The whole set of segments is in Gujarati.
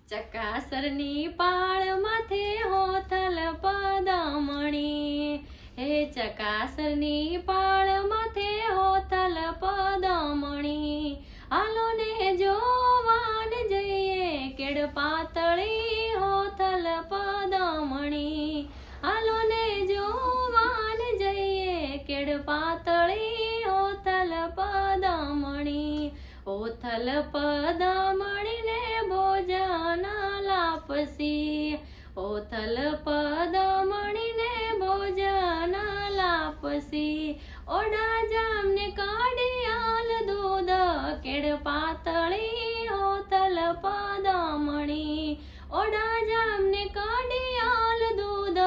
ચકાસરની પાળ માથે હોથલ પદમણી, હે ચકાસરની પાળ માથે હોથલ પદમણી, આલો ને જોવાન જઈએ કેડ પાતળી હોથલ પદમણી, આલો ને જોવાન જઈએ કેડ પાતળી હોથલ પદમણી, હોથલ પદમણીને ભોજન લાપસી, હોથલ પદમણીને ભોજન લાપસી, ઓઢા જામને કાઢિયાલ દૂધ કેડ પાતળી હોથલ પદમણી, ઓઢા જામને કાઢિયાલ દૂધ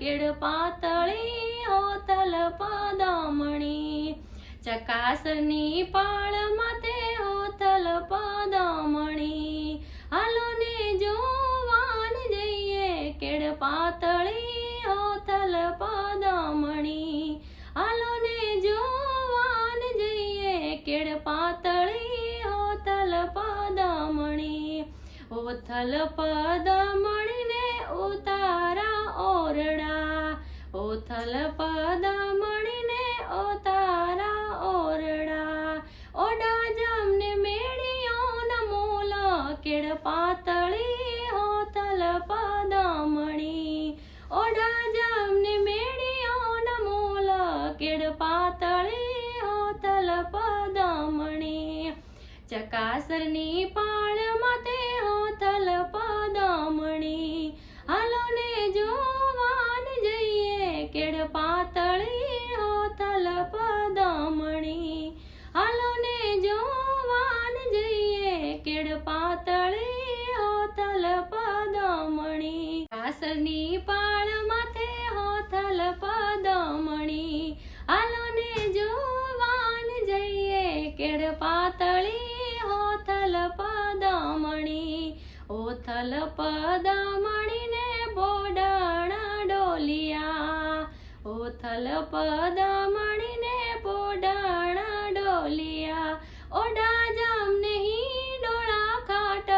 કેડ પાતળી હોથલ પદમણી, ચકાસની પાળ માથે હોથલ પદમણી, હાલો ને જોવાન જઈએ કેડ પાતળી હોથલ પદમણી, હાલો ને જોવાન જઈએ કેડ પાતળી હોથલ પદમણી, હોથલ પદમણીને ઉતારા ઓરડા, હોથલ પદમણીને ઉતારા ઓરડા, ઓઢા જામને મેળિયોના મૂલ કેડ પાતળી હોથલ પદમણી, ઓઢા જામને મેળિયોના મૂલ કેડ પાતળી હોથલ પદમણી, ચકાસરની પાળ માથે હોથલ પદમણી, હાલો ને જોવાન જઈએ કેડ પાતળી હોથલ પદમણી, હાલો ને જોવાન જઈએ કેડ પાતળી હોથલ પદમણી, ચકાસરની પાળ માથે હોથલ પદમણી, હાલો ને જોવાન જઈએ કેડ પાતળી હોથલ પદમણી, હોથલ પદમણીને બોડાણા ડોલિયા, હોથલ પદમણીને બોડાણા ડોલિયા, ઓઢા જામને હિંડોળા ખાટ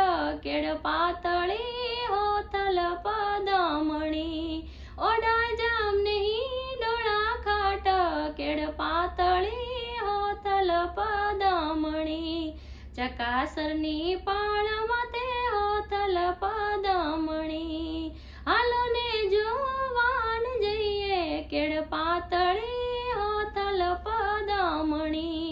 કેડ પાતળી હોથલ પદમણી, ઓઢા જામને હિંડોળા ખાટ કેડ પાતળી હોથલ પદમણી, ચકાસરની પાળ માથે હોથલ પદમણી, હાલો ને જોવાન જઈએ કેડ પાતળી હોથલ પદમણી.